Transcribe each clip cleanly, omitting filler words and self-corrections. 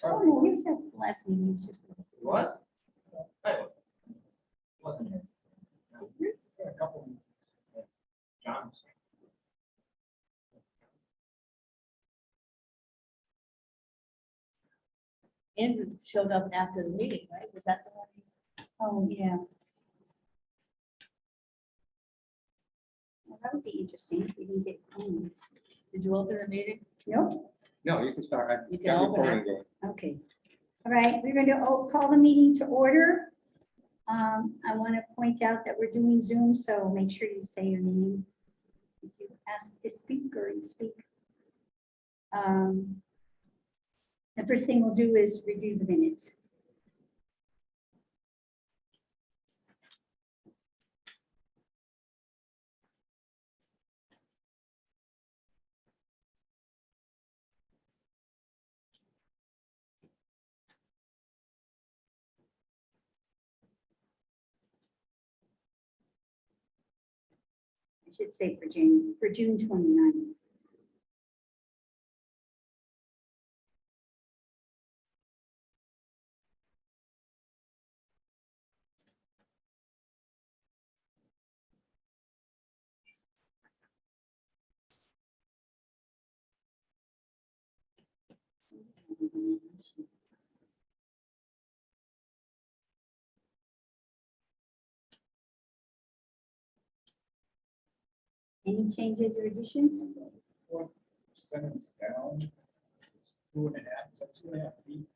Oh, no, he was at the last meeting, it's just. It was? Wasn't it? No. Yeah, a couple. Yeah. John. Andrew showed up after the meeting, right? Was that the one? Oh, yeah. Well, that would be interesting if we didn't get home. Did you open the meeting? Nope, No, you can start. I You can got open it. recording going. okay. All right, we're going to call the meeting to order. I want to point out that we're doing Zoom, so make sure you say your name. If you ask to speak or you speak. The first thing we'll do is review the minutes. I should say for June 29th. Any changes or additions? Fourth sentence down. It's 2.5, is that 2.5 feet?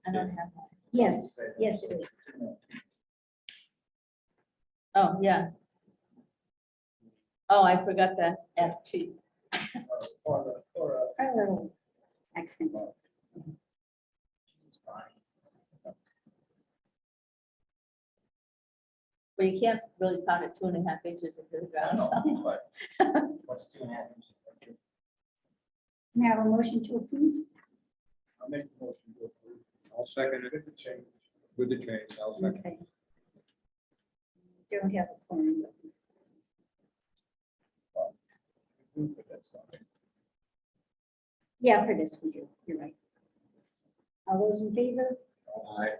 I don't have that. Yes, Say that. yes, it is. Oh, yeah. Oh, I forgot the F sheet. Or Oh, excellent. it's fine. Well, you can't really count it 2.5 inches into the I ground. so- know, but what's 2.5 inches? Like this? Now a motion to approve. I'll make the motion to approve. I'll second it With the change. with the change. I'll second. Okay. Don't have a quorum. Approve it, that's all right. Yeah, for this we do. You're right. All those in favor? Aye.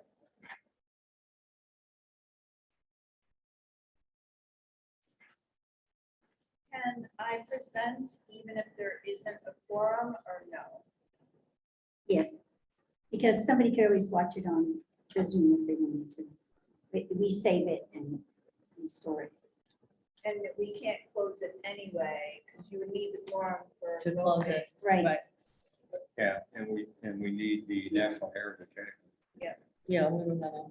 Can I present even if there isn't a quorum or no? Yes. Because somebody could always watch it on the Zoom if they wanted to. We save it and store it. And that we can't close it anyway, because you would need the quorum for. To close voting. it. Right. Yeah, and we need the National Heritage Act. Yeah, we were gonna.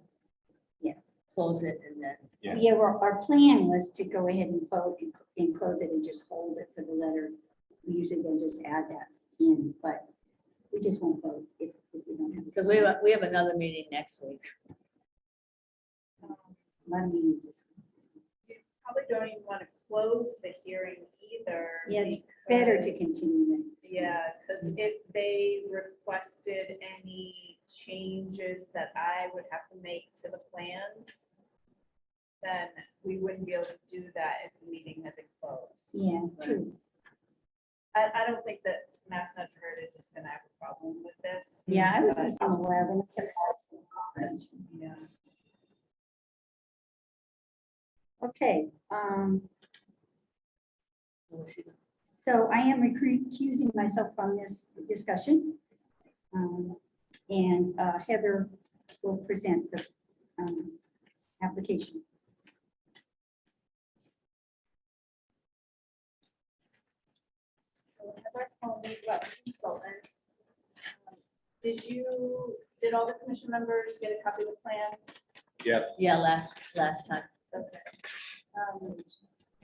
Yeah. Close it and then. Yeah. Yeah, well, our plan was to go ahead and vote and close it and just hold it for the letter. We usually then just add that in, but we just won't vote if we don't have. Because we have another meeting next week. Um, A lot of meetings. this week. You probably don't even want to close the hearing either. Yeah, it's better to because- continue it. Yeah, because if they requested any changes that I would have to make to the plans, then we wouldn't be able to do that if the meeting had been closed. Yeah, true. I don't think that Mass Natural Heritage is gonna have a problem with this. Yeah, I would but, be some 11. Yeah. Okay, so I am recusing myself from this discussion. And Heather will present the application. So Heather Coney, wetland consultant. Did all the commission members get a copy of the plan? Yeah, last time. Okay.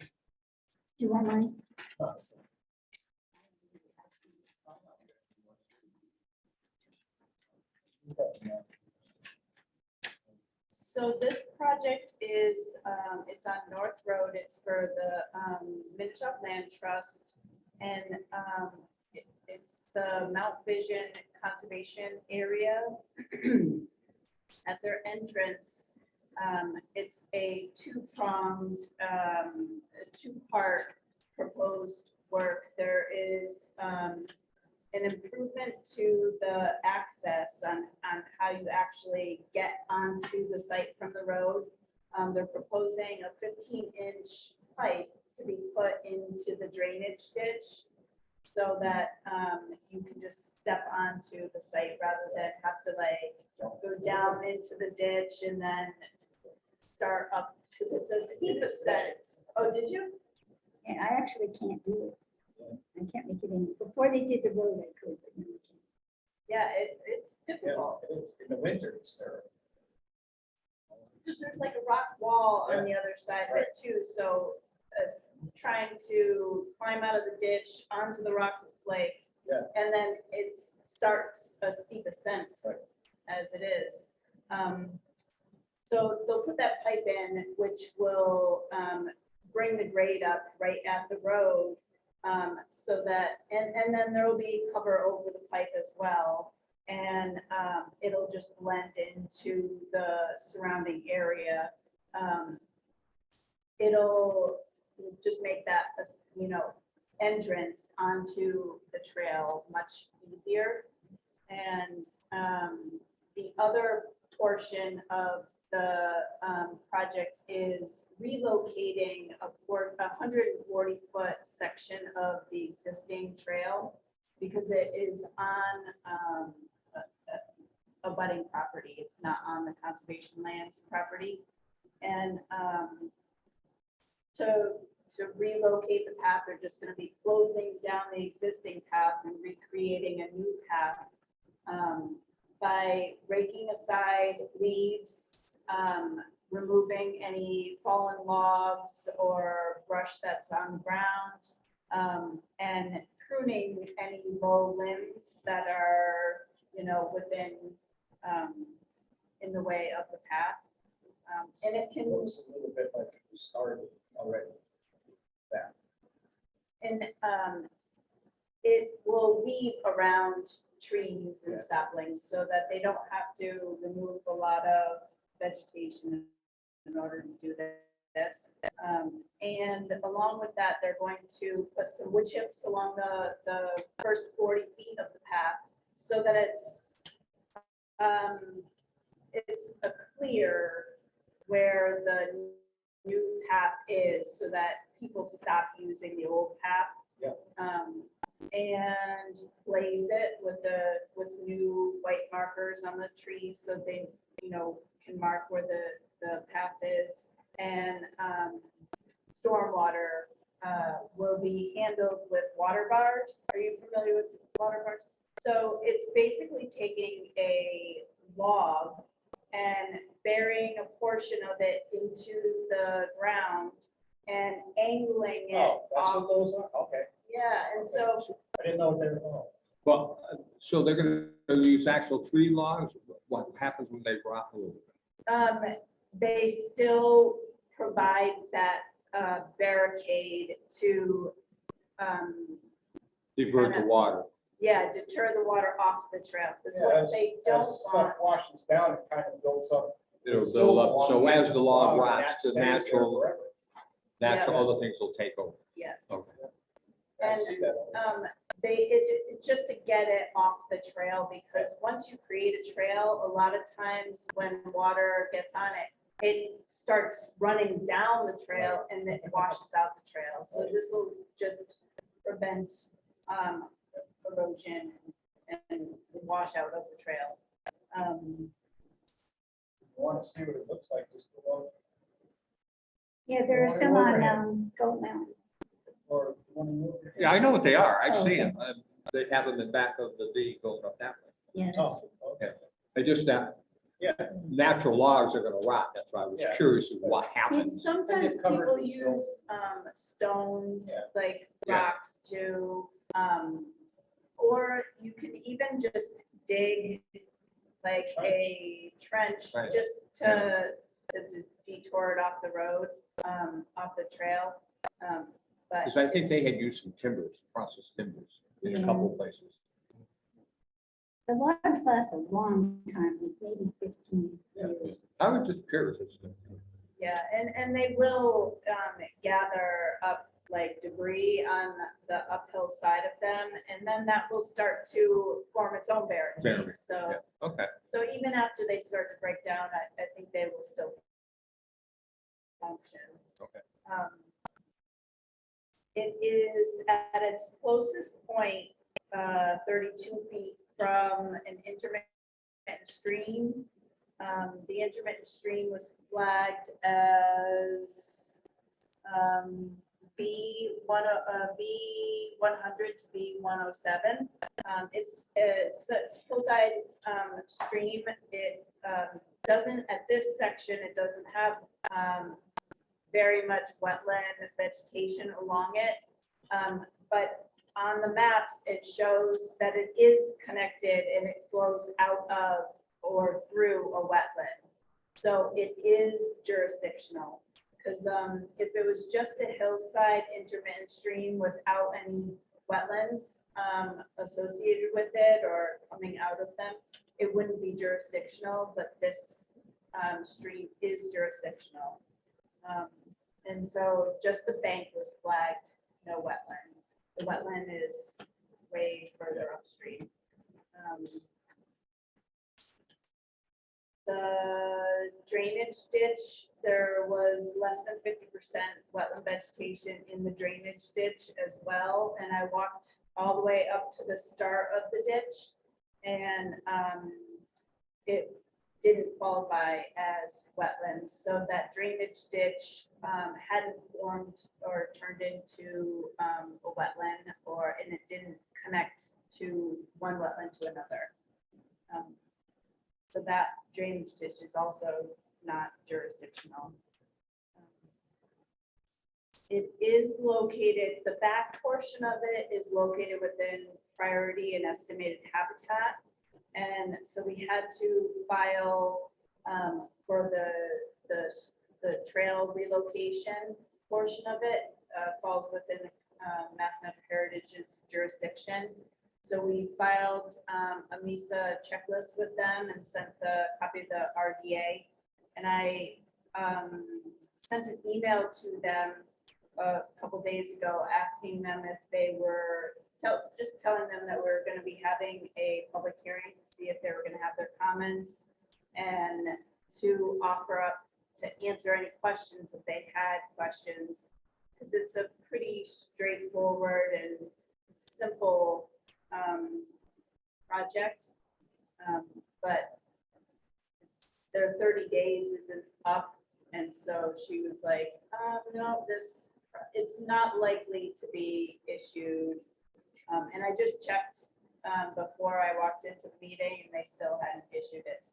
Do you want mine? So this project is, it's on North Road. It's for the Minchuk Land Trust. And it's the Mount Vision Conservation Area. At their entrance, It's a two-pronged, two-part proposed work. There is an improvement to the access on how you actually get onto the site from the road. They're proposing a 15-inch pipe to be put into the drainage ditch so that you can just step onto the site rather than have to like go down into the ditch and then start up, because it's a steep ascent. Oh, did you? And I actually can't do it. I can't make it in. Before they did the road, I could, but now I can't. Yeah, it's Yeah, difficult. it is. In the winter, it's terrible. Because there's like a rock wall on the other side of it too, so trying to climb out of the ditch onto the rock lake. Yeah. And then it starts a steep ascent Right. as it is. So they'll put that pipe in, which will bring the grade up right at the road. So that, and then there will be cover over the pipe as well. And it'll just blend into the surrounding area. It'll just make that, entrance onto the trail much easier. And the other portion of the project is relocating a 140-foot section of the existing trail because it is on a budding property. It's not on the conservation lands property. And to relocate the path, they're just going to be closing down the existing path and recreating a new path by raking aside leaves, removing any fallen logs or brush that's on the ground, and pruning any low limbs that are, within, in the way of the path. And it It can, looks a little bit like it was started already. and it will weave around trees and Yeah. saplings so that they don't have to remove a lot of vegetation in order to do this. And along with that, they're going to put some wood chips along the first 40 feet of the path so that it's a clear where the new path is so that people stop using the old path. Yeah. And blaze it with new white markers on the trees so they, can mark where the path is. And stormwater will be handled with water bars. Are you familiar with water bars? So it's basically taking a log and burying a portion of it into the ground and angling it Oh, that's off. what those are? Okay. Yeah, and so I didn't know what they were called. Well, so they're gonna use actual tree logs? What happens when they rot a little bit? they still provide that barricade to, Divert the water. deter the water off the trail. Because Yeah, what as- they don't as stuff want, washes down, it kind of builds up. It'll build up, so as the log and rots, that the stays there natural forever. other things will take over. yes. Okay. I And, see that. it's just to get it off the trail, because once you create a trail, a lot of times when water gets on it, it starts running down the trail and then washes out the trail. So this will just prevent erosion and wash out of the trail. Want to see what it looks like, just go out, Yeah, there are Water some on overhead. Goat Mountain. or you want to move your- Yeah, I know what they are. I've Oh, seen okay. them. They have them in back of the V going up that way. Yeah, that's Oh, okay. They just, Yeah. natural logs are gonna rot. That's why I was Yeah. curious of what And happens. sometimes covered people with silt. use stones, Yeah. like Yeah. rocks too. Or you can even just dig like a trench Right. just to detour it off the road, off the trail. But Because I think they it's- had used some timbers, processed timbers in a Yeah. couple of places. The logs last a long time, like maybe 15 Yeah. years. I was just curious. as to- Yeah, and they will gather up like debris on the uphill side of them, and then that will start to form its own Barricade, barricade. So, yeah. Okay, so even after they start to break down, I think they will still function. okay. It is at its closest point, 32 feet from an intermittent stream. The intermittent stream was flagged as B100 to B107. It's a hillside stream. It doesn't, at this section, it doesn't have very much wetland vegetation along it. But on the maps, it shows that it is connected and it flows out of or through a wetland. So it is jurisdictional. Because if it was just a hillside intermittent stream without any wetlands associated with it or coming out of them, it wouldn't be jurisdictional, but this stream is jurisdictional. And so just the bank was flagged, no wetland. The wetland is way further upstream. The drainage ditch, there was less than 50% wetland vegetation in the drainage ditch as well. And I walked all the way up to the start of the ditch, and it didn't qualify as wetland. So that drainage ditch hadn't formed or turned into a wetland, and it didn't connect to one wetland to another. So that drainage ditch is also not jurisdictional. It is located, the back portion of it is located within priority and estimated habitat. And so we had to file for the trail relocation portion of it, falls within Mass Natural Heritage's jurisdiction. So we filed a MISA checklist with them and sent the copy of the RDA. And I sent an email to them a couple days ago, asking them if they were, just telling them that we're going to be having a public hearing to see if they were going to have their comments and to offer up to answer any questions if they had questions, because it's a pretty straightforward and simple project, but their 30 days isn't up, and so she was like, no, it's not likely to be issued. And I just checked before I walked into the meeting, and they still hadn't issued it.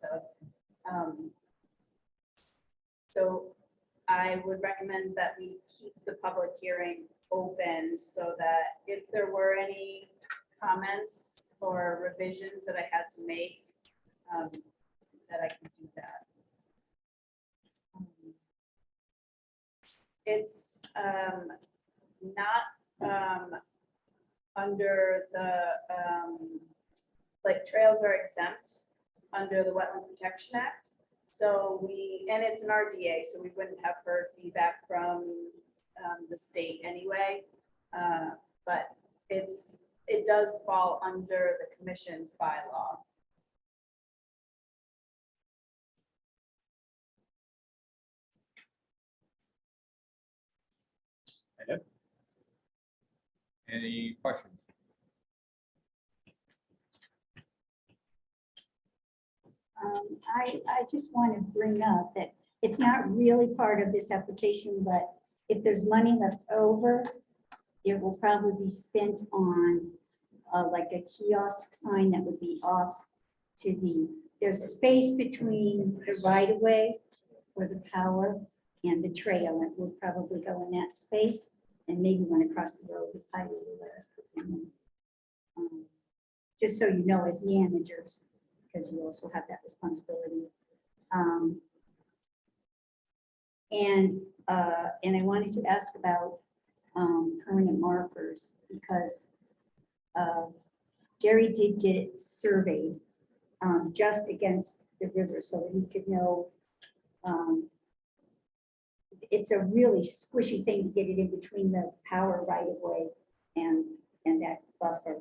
So I would recommend that we keep the public hearing open so that if there were any comments or revisions that I had to make, that I can do that. It's not under the, like, trails are exempt under the Wetland Protection Act. So and it's an RDA, so we wouldn't have heard feedback from the state anyway. But it does fall under the commission's bylaw. Any questions? I just want to bring up that it's not really part of this application, but if there's money left over, it will probably be spent on like a kiosk sign that would be off to there's space between the right of way for the power and the trail. It would probably go in that space, and maybe when across the road, I will let us put them in. Just so you know, as managers, because you also have that responsibility. And I wanted to ask about permanent markers, because Gary did get it surveyed just against the river so that he could know. It's a really squishy thing to get it in between the power right of way and that buffer.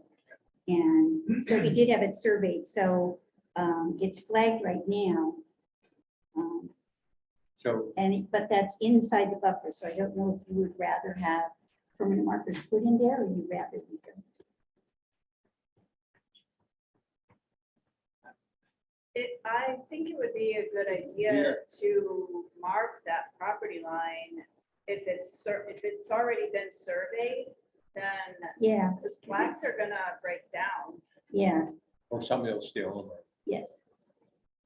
And so he did have it surveyed, so it's flagged right now. So But that's inside the buffer, so I don't know if you would rather have permanent markers put in there or you'd rather we don't. I think it would be a good idea to mark that property line. If it's already been surveyed, then Yeah, the flags are gonna break down. yeah, or somebody will steal them. yes.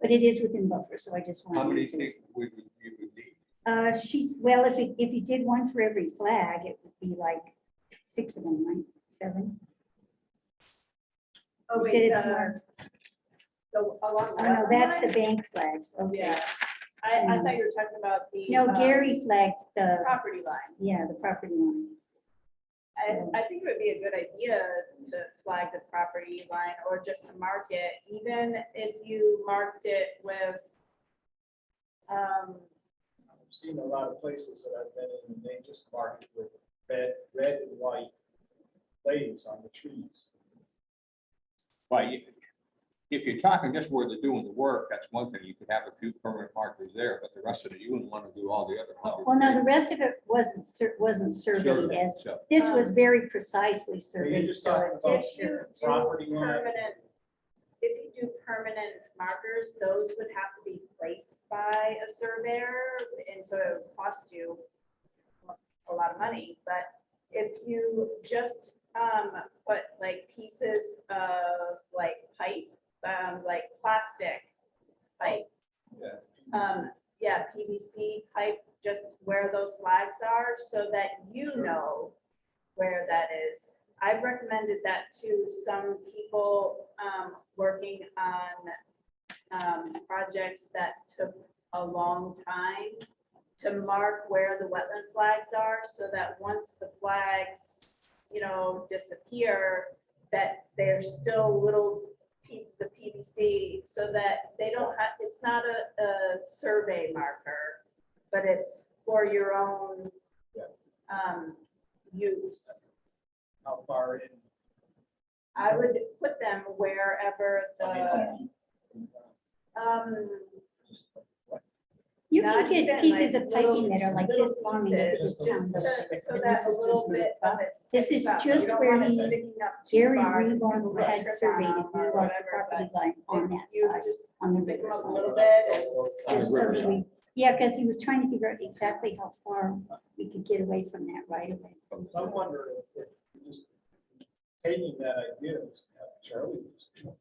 But it is within buffer, so I just want. How many think you would need? Well, if you did one for every flag, it would be like 6 of them, right? 7. Oh, You wait, said it's marked. along Oh, the no, wetland that's the line? bank flags, okay. Yeah, I thought you were talking about the. No, Gary flagged the, Property line. yeah, the property line. So- I think it would be a good idea to flag the property line or just to mark it, even if you marked it with. I've seen a lot of places that I've been in, and they just mark it with red and white flags on the trees. But if you're talking just where they're doing the work, that's one thing. You could have a few permanent markers there, but the rest of it, you wouldn't want to do all the other 100. Well, no, the rest of it wasn't surveyed Surveyed, as, so- this was very precisely So you're surveyed. just so talking as about to If you assure- do property line. permanent, if you do permanent markers, those would have to be placed by a surveyor, and so it would cost you a lot of money, but if you just put like pieces of like pipe, like plastic pipe. Yeah, PVC pipe, just where those flags are, so that you know where that is. I've recommended that to some people working on projects that took a long time to mark where the wetland flags are, so that once the flags, disappear, that there's still little pieces of PVC, so that they don't have, it's not a survey marker, but it's for your own use. How far in? I would put them wherever the, You not can get even pieces like of piping that little- are like little this long. and you could pieces, just just pound just those. so that a little bit of it. This sticks is up. just You don't where want it he- sticking up too Gary far, 'cause Reborn people will had trip surveyed on it, them we or want the whatever, property but line on if that you side. just on the stick them up a riverside. little bit and On the Just so that riverside. we- Yeah, because he was trying to figure out exactly how far we could get away from that right away. I'm wondering if you're just taking that idea, have Charlie use it.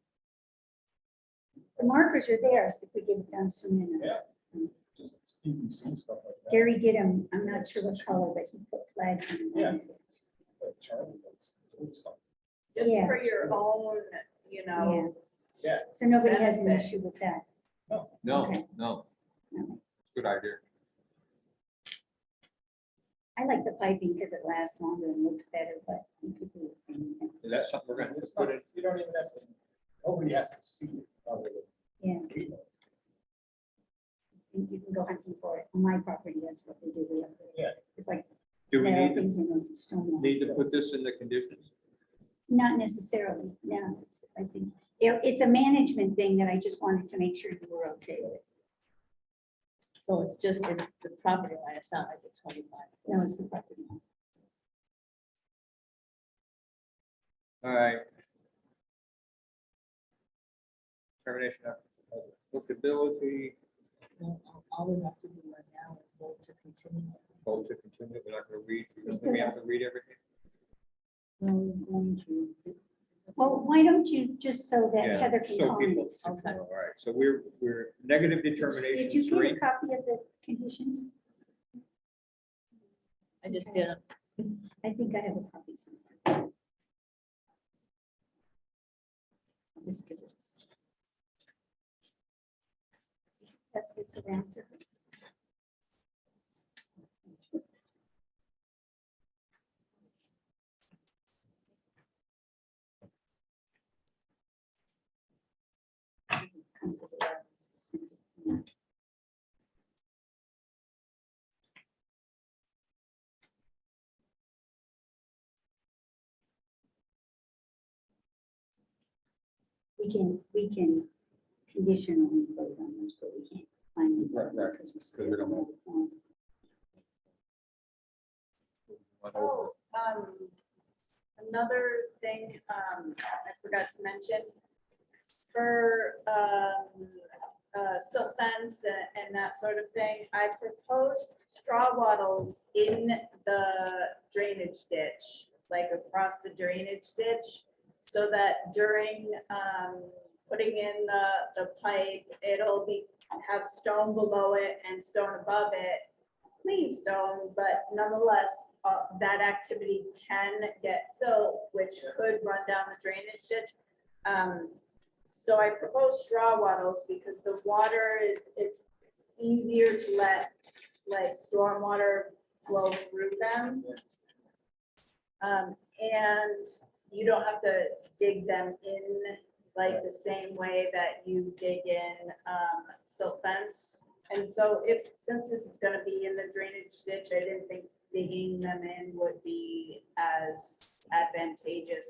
The markers are there if we get it done soon enough. Just PVC stuff like that. Gary did them, I'm not sure what color, but he put flags on Yeah. them. Like Charlie does, doing stuff. just Yeah. for your own, Yeah, Yeah, so nobody has an Benefit. issue with that. No, Okay. no, No. good idea. I like the piping because it lasts longer and looks better, but you could do anything. Is that something we're gonna it's put not, in? you don't even have to, nobody has to see it. Other Yeah, than we know. and you can go hunting for it. On my property, that's what they do. We have to- Yeah. It's like Do we there are need to, things in the stone wall. need to put this in the conditions? Not necessarily, no. I think, it's a management thing that I just wanted to make sure you were okay with. So it's just the property line, it's not like the 25. No, it's the property. All right. Termination of applicability, No, all we have to do right now is vote to continue. vote to continue, we're not gonna read, We still we have to read everything? We're going to. Well, why don't you, just so that Yeah, Heather can so comment. people. Okay. All right, so we're negative determination Did you get 3. a copy of the conditions? I just did, I think I have a copy somewhere. This could just- Pass this around to her. we can conditionally vote on this, but we can't finally. vote Right. because we Because we don't still know. have a quorum. Went over. Another thing, I forgot to mention, for, silt fence and that sort of thing, I proposed straw wattles in the drainage ditch, like across the drainage ditch, so that during, putting in the pipe, it'll have stone below it and stone above it, clean stone, but nonetheless, that activity can get silt, which could run down the drainage ditch. So I propose straw wattles because the water it's easier to let like stormwater flow through them. And you don't have to dig them in like the same way that you dig in silt fence. And so since this is gonna be in the drainage ditch, I didn't think digging them in would be as advantageous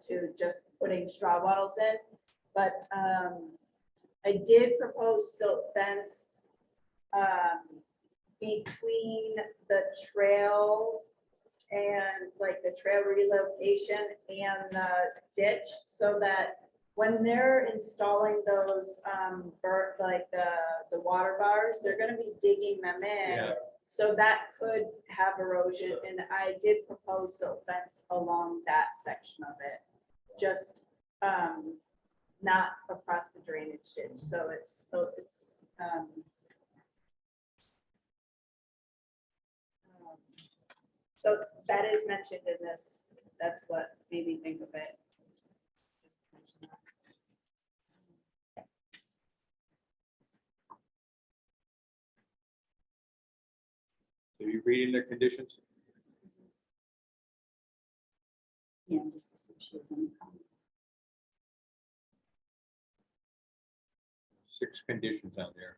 to just putting straw wattles in. But I did propose silt fence between the trail and like the trail relocation and the ditch, so that when they're installing those like the water bars, they're gonna be digging them in. Yeah. So that could have erosion, and I did propose silt fence along that section of it, just not across the drainage ditch, so it's so that is mentioned in this, that's what made me think of it. So you reading the conditions? Yeah, just to see if she has any comments. 6 conditions on there.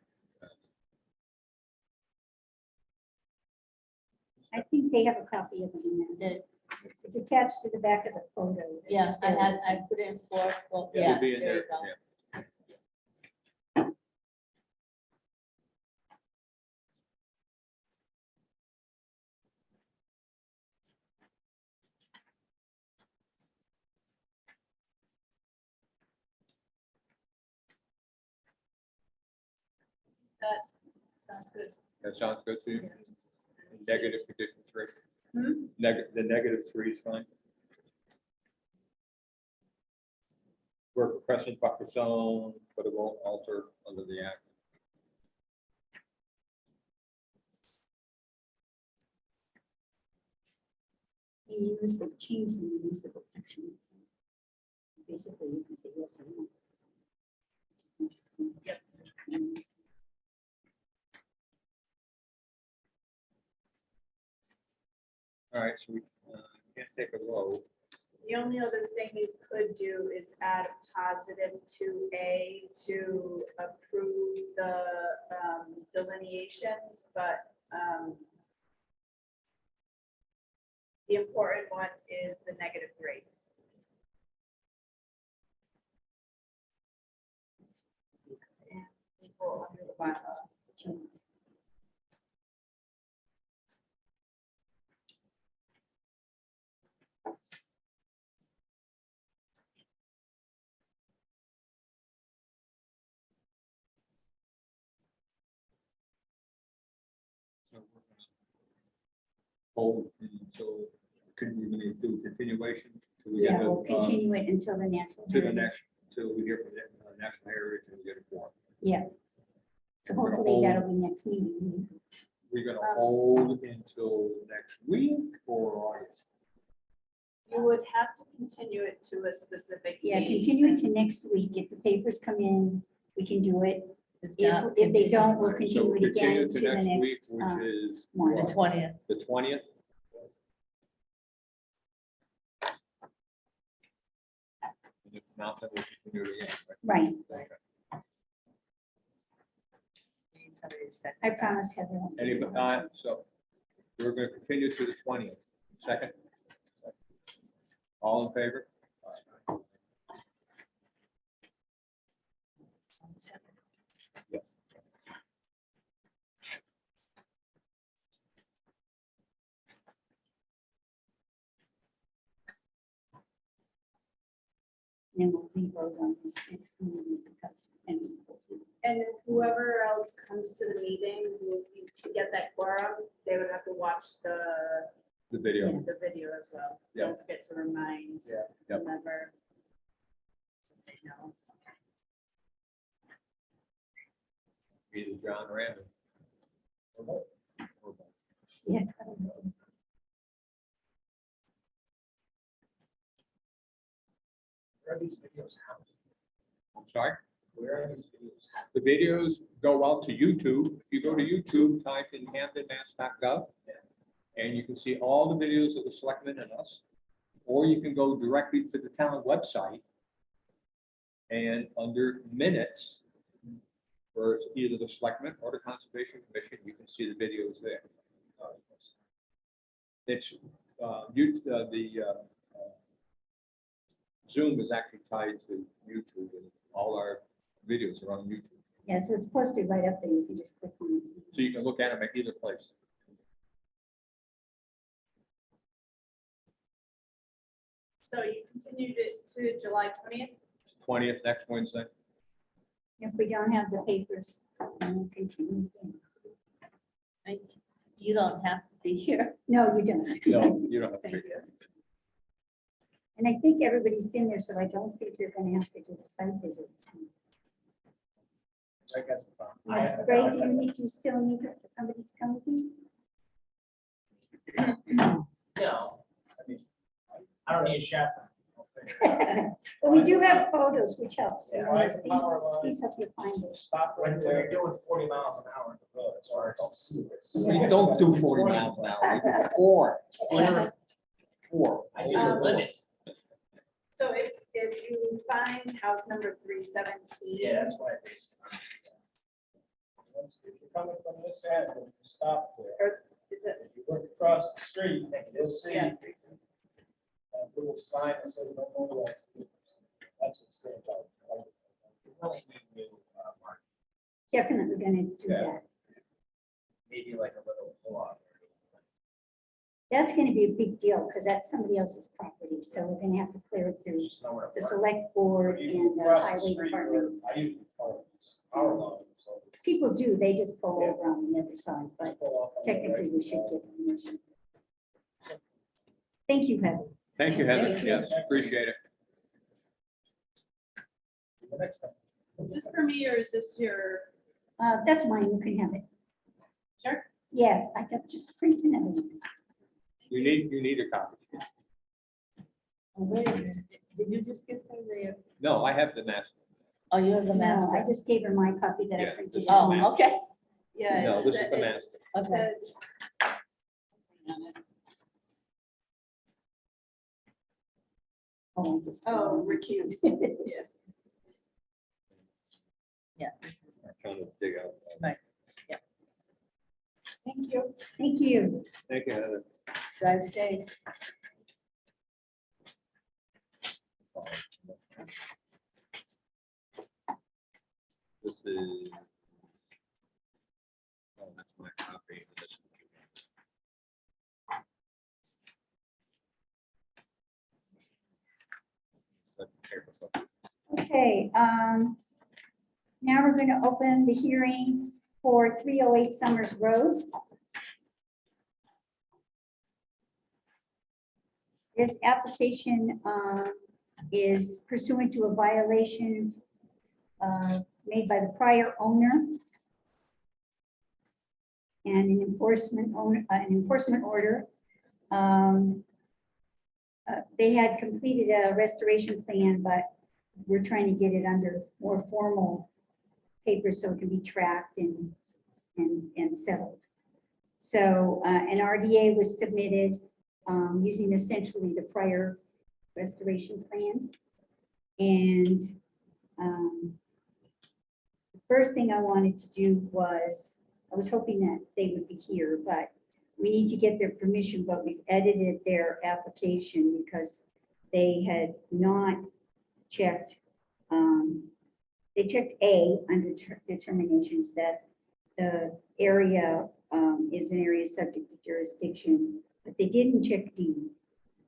I think they have a copy of it in there. Yeah. It's attached to the back of the photo. Yeah, I put in 4, well, It'll yeah, be in there you there, go. yeah. That sounds good. That sounds good to you? Negative condition 3. Hmm? The negative 3 is fine. Work for crescent buffer zone, but it won't alter under the act. You use the change in the municipal section. Basically, you can say yes or no. Yep. All right, so we can't take a vote. The only other thing you could do is add a positive to A to approve the delineations, but the important one is the -3. And people under the bylaw. Change. So we're gonna hold until, could we do continuation? till we get Yeah, the, we'll continue it until the natural. To the heritage. next, till we hear from the National Heritage and we get a form. Yeah. So We're gonna hopefully hold- that'll be next meeting. We're gonna hold until next week or August. You would have to continue it to a specific Yeah, date. continue it to next week. If the papers come in, we can do it. If If, not, if they continue don't, we'll So continue it continue again to the week, next. which is one. The 20th. the 20th. And if not, then we'll continue it again. Right, Okay. Somebody to second I that. promise Heather. I'll do Any, it. so we're gonna continue to the 20th. Second? All in favor? And then we'll re-vote on this next meeting because. And whoever else comes to the meeting, to get that quorum, they would have to watch the video. video as well. Yeah. Don't forget to remind Yeah. Yep. whomever. They know. Either John or Andrew. Yeah. Where are these videos housed? I'm sorry? Where are these videos housed? The videos go out to YouTube. If you go to YouTube, type in hamptonmass.gov, and you can see all the videos of the selectmen and us. Or you can go directly to the town website, and under minutes, for either the selectmen or the conservation commission, you can see the videos there. It's, Zoom is actually tied to YouTube, and all our videos are on YouTube. Yeah, so it's posted right up there. You can just click on it. So you can look at them at either place. So you continued it to July 20th? 20th, next Wednesday. If we don't have the papers, then we'll continue. You don't have to be here. No, you don't. No, you don't have to. Thank be. you. And I think everybody's been there, so I don't think you're gonna have to do the site visits. I guess. Ray, do you still need somebody to come with you? No, I mean, I don't need a chaperone. I'll figure it out. Well, we do have photos, which helps. Yeah, I have power line. Please help you find it. Stop When right when you're there. doing 40 miles an hour on the road, it's hard to see this. We don't do 40 miles an hour, we do 4. I need a limit. So if you find house number 317. Yeah, that's why I based. If you're coming from this end, you stop there. Or is it? If you look across the street, you'll see Yeah. a little sign that says no more lights. That's what stands out. You really need new, mark, Definitely gonna do Yeah. that. maybe like a little pull-off. That's gonna be a big deal, because that's somebody else's property, so we're gonna have to clear it through Just know where to the park. select board When you and the cross the highway street department. where I usually park is power line, so. People do, they just pull Yeah. over on the other side, but pull off on the technically right we should side. get permission. Thank you, Heather. Thank you, Heather. Thank you. Yes, appreciate it. The next time. Is this for me or is this your? That's mine, you can have it. Sure. Yeah, I got just printing it. You need a copy. Oh, wait a minute. Did you just give her the, No, I have the master. oh, you have the No, I master? just gave her my copy that I Yeah, printed. this is out. the Oh, okay. Yeah. No, it this is said- the it master. Okay. said- Oh, I just- Oh, recused. Yeah. Yeah. this is- I'm trying to dig out. Thank you. Thank you. Thank you, Heather. Drive safe. This is. Oh, that's my copy. This- That's the paper copy. Okay, now we're going to open the hearing for 308 Summers Road. This application is pursuant to a violation made by the prior owner and an enforcement order. They had completed a restoration plan, but we're trying to get it under more formal paper so it can be tracked and settled. So an RDA was submitted using essentially the prior restoration plan. And the first thing I wanted to do was, I was hoping that they would be here, but we need to get their permission, but we've edited their application because they had not checked, they checked A under determinations that the area is an area subject to jurisdiction, but they didn't check D.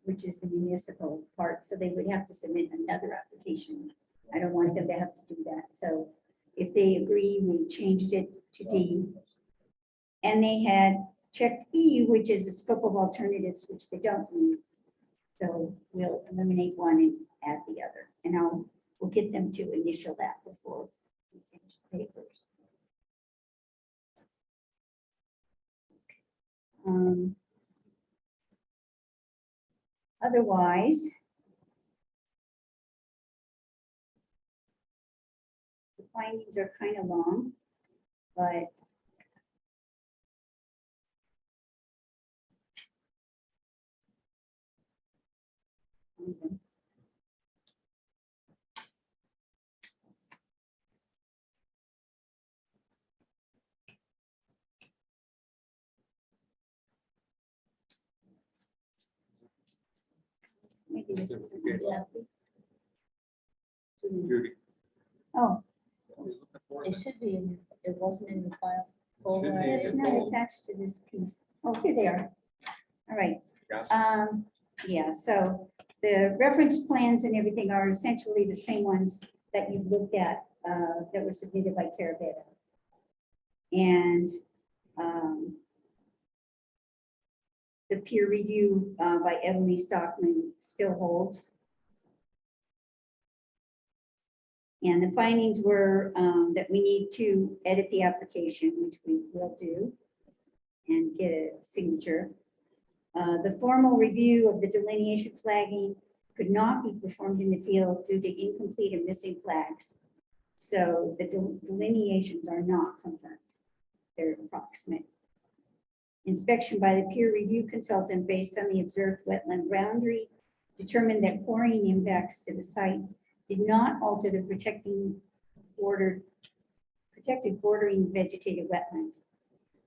which is the municipal part, so they would have to submit another application. I don't want them to have to do that, so if they agree, we changed it to D. And they had checked E, which is the scope of alternatives, which they don't need. So we'll eliminate one and add the other, and we'll get them to initial that before we finish the papers. Otherwise, the findings are kind of long, but maybe this isn't exactly. Judy. Oh, what are you looking for? It should be, it wasn't in the file. Shouldn't folder. be. it's not attached to this piece. Oh, here they are. All right. Got it. Yeah, so the reference plans and everything are essentially the same ones that you've looked at, that were submitted by Terraveda. And the peer review by Emily Stockman still holds. And the findings were that we need to edit the application, which we will do, and get a signature. The formal review of the delineation flagging could not be performed in the field due to incomplete and missing flags. So the delineations are not confirmed. They're approximate. Inspection by the peer review consultant based on the observed wetland boundary determined that quarrying impacts to the site did not alter the protected bordering vegetated wetland,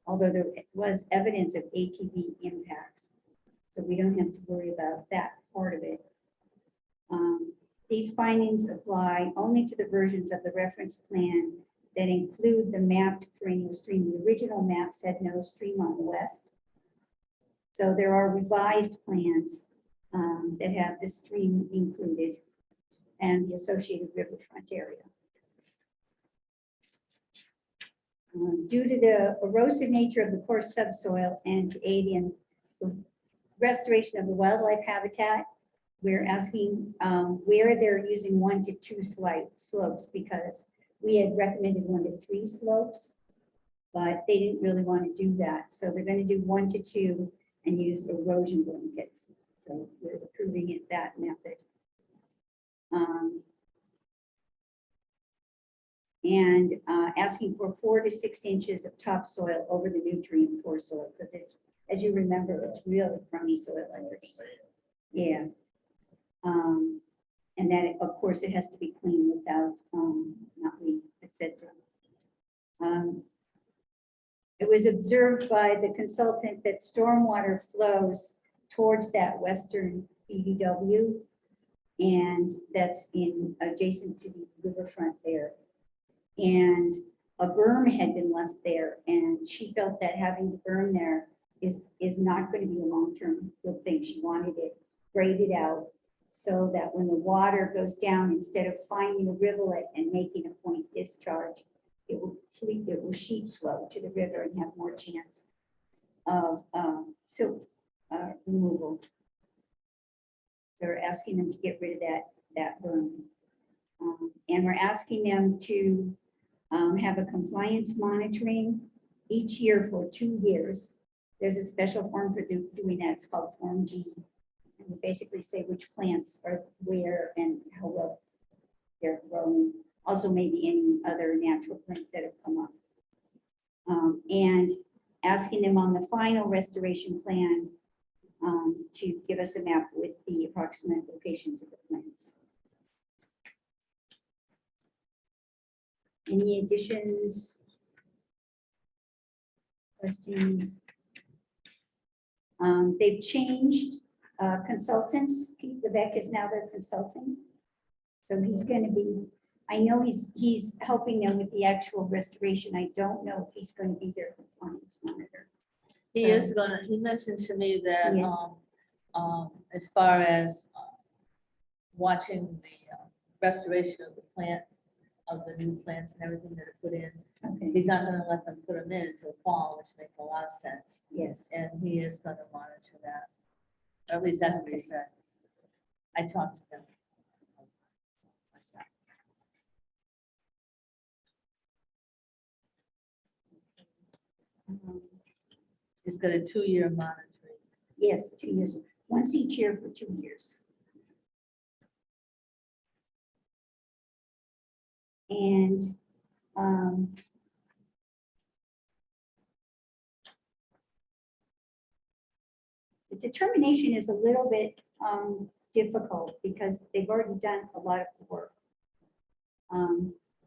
although there was evidence of ATV impacts. So we don't have to worry about that part of it. These findings apply only to the versions of the reference plan that include the mapped perennial stream. The original map said no stream on the west. So there are revised plans that have the stream included and the associated riverfront area. Due to the erosive nature of the coarse subsoil and to aid in the restoration of the wildlife habitat, we're asking where they're using 1 to 2 slopes, because we had recommended 1 to 3 slopes, but they didn't really want to do that. So they're going to do 1 to 2 and use erosion blankets. So we're approving it that method. And asking for 4 to 6 inches of topsoil over the nutrient poor soil, because it's, as you remember, it's really crummy soil underneath. Yeah. And then, of course, it has to be clean without knotweed, etc. It was observed by the consultant that stormwater flows towards that western BVW, and that's in adjacent to the riverfront there. And a berm had been left there, and she felt that having the berm there is not going to be a long-term good thing. She wanted it graded out so that when the water goes down, instead of finding a rivulet and making a point discharge, it will sheet flow to the river and have more chance of silt removal. They're asking them to get rid of that berm. And we're asking them to have a compliance monitoring each year for 2 years. There's a special form for doing that. It's called Form G. And we basically say which plants are where and how well they're growing. Also maybe any other natural plants that have come up. And asking them on the final restoration plan to give us a map with the approximate locations of the plants. Any additions? Questions? They've changed consultants. Pete Levesque is now their consultant. So he's going to be, I know he's helping them with the actual restoration. I don't know if he's going to be their compliance monitor. He is gonna, he mentioned to me that, Yes. as far as watching the restoration of the plant, of the new plants and everything that are put in, Okay, he's not gonna let them put them in until fall, which makes a lot of sense. yes, And he is gonna monitor that. Or at least that's what he said. I talked to him. um, He's got a 2-year monitoring. yes, 2 years, once each year for 2 years. And, the determination is a little bit, difficult because they've already done a lot of the work.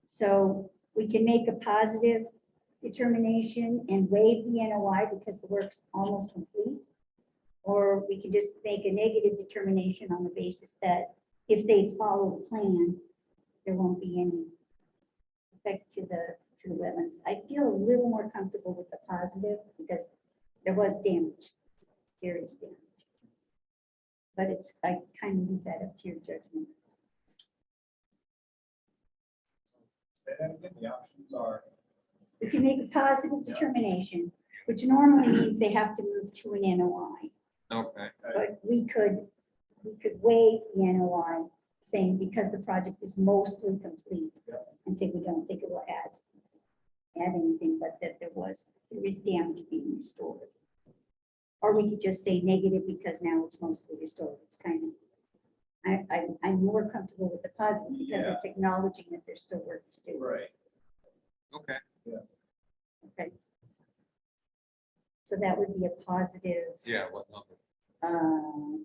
So we can make a positive determination and waive the NOI because the work's almost complete. Or we can just make a negative determination on the basis that if they follow the plan, there won't be any effect to the wetlands. I feel a little more comfortable with the positive because there was damage, serious damage. But I kind of leave that up to your judgment. Say that again, the options are, We can make a positive determination, which normally means they have to move to an NOI. Okay. But we could waive the NOI, saying because the project is mostly complete. Yep. And say we don't think it will add anything, but that there is damage being restored. Or we could just say negative because now it's mostly restored. It's kind of, I'm more comfortable with the positive because Yeah. it's acknowledging that there's still work to do. right, Okay. Okay. So that would be a positive. Yeah, what number? um,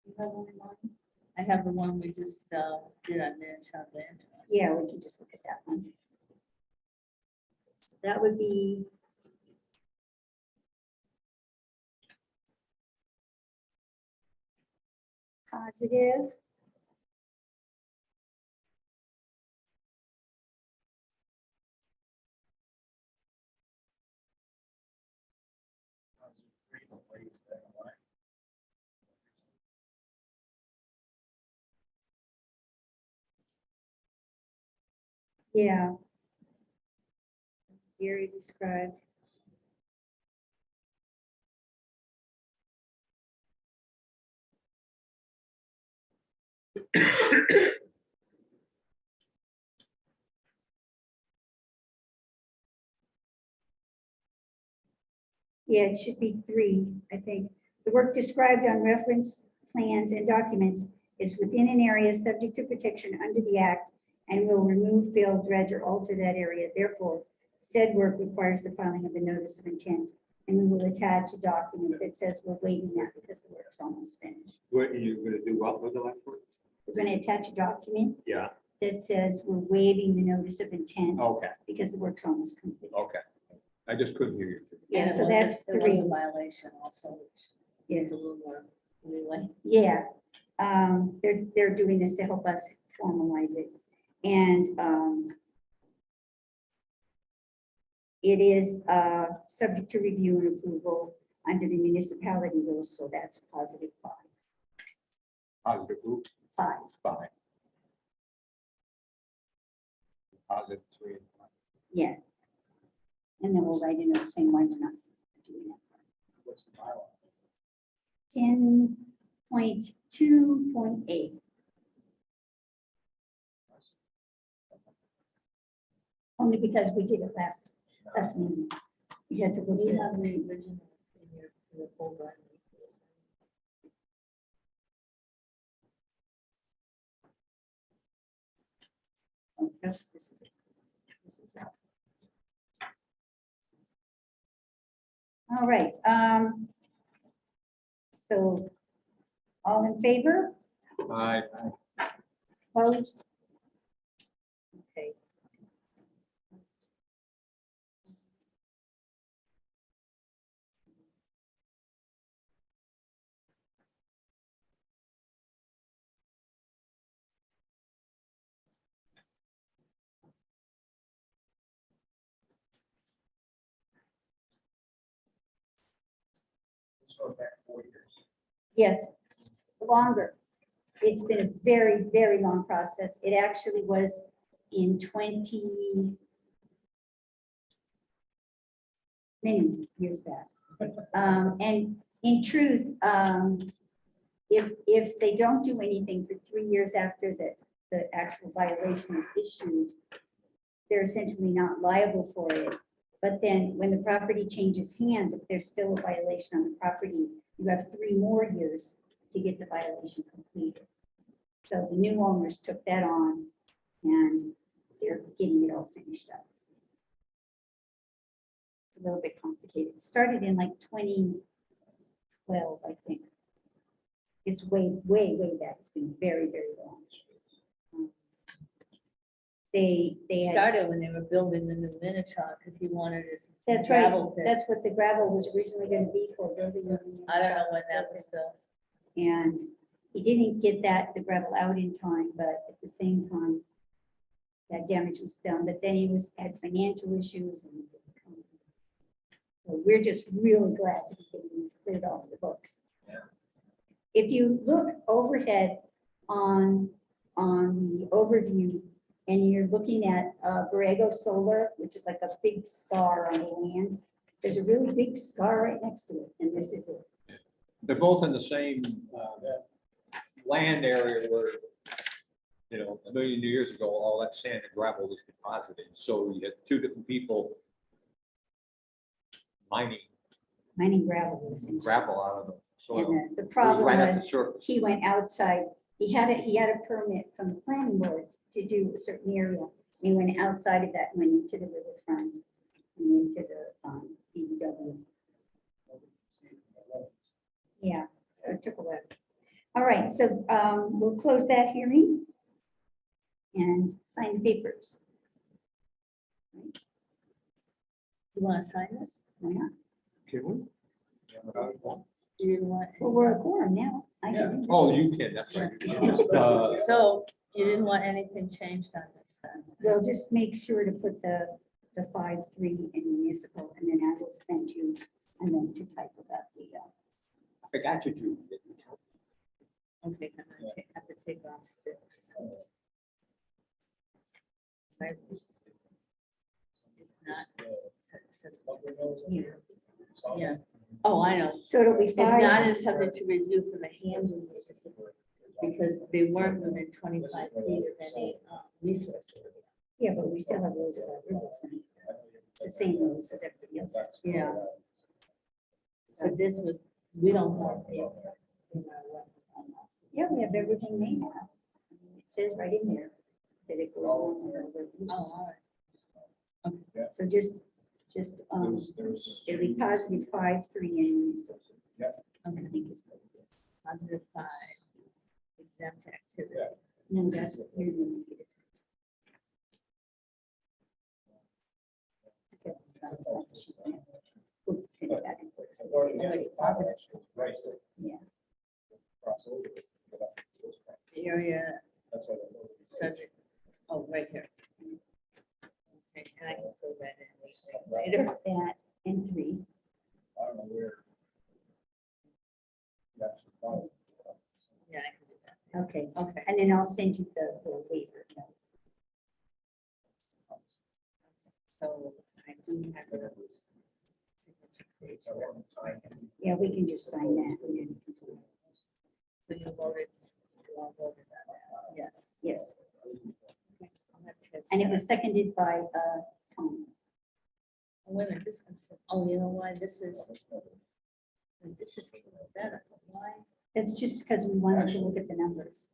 You have one in mind? I have the one we just did on Manchester Land. Yeah, we can just look at that one. So that would be positive. Yeah. Gary described. Yeah, it should be 3, I think. The work described on reference plans and documents is within an area subject to protection under the act and will remove, fill, dredge, or alter that area. Therefore, said work requires the filing of the notice of intent. And we will attach a document that says we're waiving that because the work's almost finished. What are you gonna do? What was the last word? We're going to attach a document Yeah, that says we're waiving the notice of intent okay, because the work's almost complete. okay. I just couldn't hear you. Yeah, And it so was- that's there was 3. a violation also, which Yeah. is a little more leeway. Yeah, they're doing this to help us formalize it. And it is subject to review and approval under the municipality rules, so that's positive 5. Positive group, 5. 5. Positive 3 and 5. Yeah. And then we'll write a note saying why we're not doing that. what's the bylaw? 10.2.8. Only because we did it last meeting. We had to Do look you at have the original in your folder? oh, no, this is it. This is it. All right, so all in favor? Aye. Opposed? Okay. goes back 4 years. Yes, longer. It's been a very, very long process. It actually was in 20, many years back. And in truth, if they don't do anything for 3 years after the actual violation is issued, they're essentially not liable for it. But then when the property changes hands, if there's still a violation on the property, you have 3 more years to get the violation completed. So the new owners took that on and they're getting it all finished up. It's a little bit complicated. It started in like 2012, I think. It's way, way, way back. It's been very, very long. They had, Started when they were building the new Minichog, because he wanted it. that's right. gravel pit. That's what the gravel was originally going to be for building. I don't know when that was built. And he didn't get the gravel out in time, but at the same time, that damage was done, but then he had financial issues and. So we're just really glad to be getting this cleared off the books. Yeah. If you look overhead on the overview and you're looking at Borrego Solar, which is like a big scar on the land, there's a really big scar right next to it, and this is it. They're both in the same land area where, you know, a million years ago, all that sand and gravel was deposited. So you had 2 different people mining Gravel was in. gravel out of the soil. And the It was problem right at the was, surface. he went outside, he had a permit from the planning board to do a certain area. He went outside of that, went into the riverfront and into the BBW. Yeah, so it took a while. All right, so we'll close that hearing and sign the papers. You want to sign this? Why not? Can we? You didn't want. Well, we're a quorum now. I can do this. Oh, you can, that's right. So you didn't want anything changed on this then? We'll just make sure to put the 5-3 in municipal, and then I will send you a note to type about the. I forgot to do. Okay, I'm gonna have to take off 6. It's not. Yeah. Oh, I know. So it'll be It's 5. not in subject to review for the handling because they weren't within 25 feet of any resource. Yeah, but we still have those. It's the same rules as everybody else. Yeah. So this was, we don't have. Yeah, we have everything they have. It says right in there that it goes on. Oh, all right. So just, it'll be positive 5-3 in municipal. Okay. I think it's what it is. Positive 5. Exempt activity. No, that's your negatives. So, we'll send it back and forth. Yeah. The area That's why they- subject, oh, right here. Okay, and I can fill that in later. That and 3. I don't know where. you actually find it. Yeah, I can do that. Okay, Okay. and then I'll send you the waiver. So I do have it. Yeah, we can just sign that. and then- So you voted, you all voted on that, yes. Yes, Okay, I'll have Ted and it sign. was seconded by Tom. Oh, wait a minute, this one's, oh, you know why, this is better, why? That's just because we wanted to look at the numbers.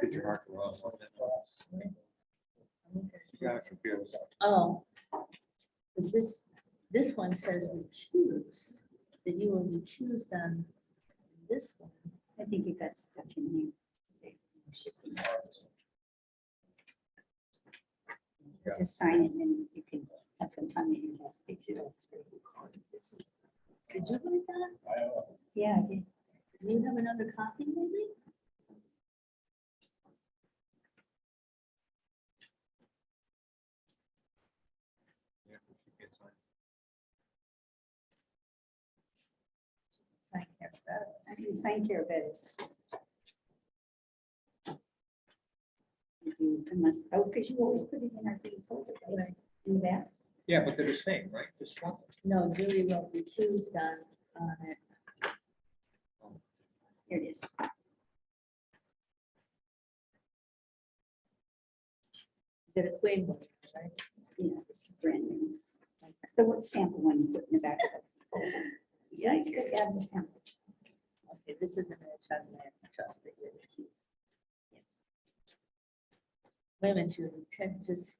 Did you mark the wrong one? You got it confused. Oh, because this one says recused, that you were recused on this one. I think it got stuck in here. Just sign it and then you can have some time in your desk. Did you write that? Yeah, I did. Do you have another copy maybe? Yeah, she can't sign. Sign here, I can sign care of it. Unless, oh, because you always put it in our green folder, right? Right. In the back. Yeah, but they're the same, right? Just one. No, Julie wrote recused on it. Here it is. Did a clean one, right? Yeah, this is brand new. That's the one sample one you put in the back of the folder. Yeah, it's good to have the sample. Okay, this is the minute I trust that you're recused. Wait a minute, Julie, Ted just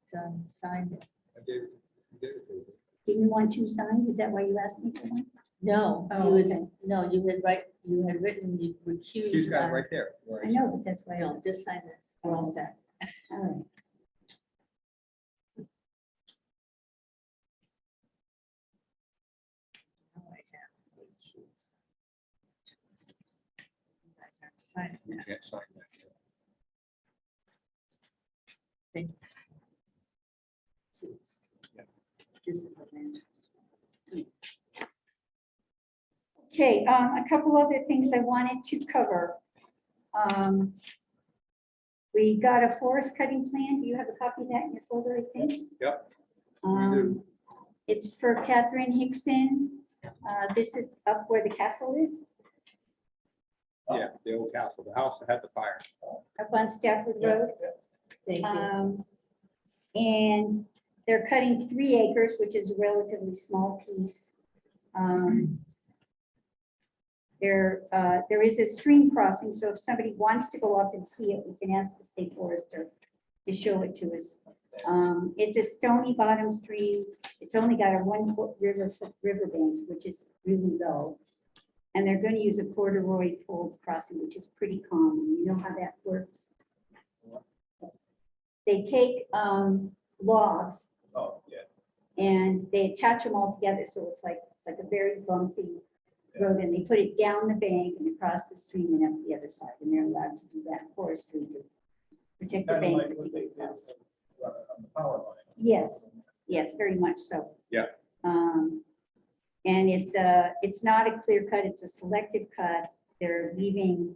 signed it. I gave it to you. Didn't you want two signed? Is that why you asked me for one? No, Oh, you okay. had, no, you had written you recused. She's got it on- right there. where I it's- know, but that's why. No, just sign this. We're all set. All right. Now I have recused. You guys have to sign it You now. can't sign that. Recused. Yeah. This is a land trust. Okay, a couple other things I wanted to cover. We got a forest cutting plan. Do you have a copy of that in your folder, I think? Yep. Um, It's for Catherine Hickson. This is up where the castle is, Yeah, the old castle, the house that had the fire. up on Stafford Road. Thank you. And they're cutting 3 acres, which is a relatively small piece. There is a stream crossing, so if somebody wants to go up and see it, we can ask the state forester to show it to us. It's a stony bottom stream. It's only got a 1-foot riverbank, which is really low. And they're going to use a corduroy fold crossing, which is pretty common. You know how that works? They take logs Oh, yeah. and they attach them all together, so it's like a very bumpy road, and they put it down the bank and across the stream and up the other side, and they're allowed to do that forestry to protect the Kind of bank. like what they did on the power line. Yes, yes, very much so. Yeah. And it's not a clear cut, it's a selective cut. They're leaving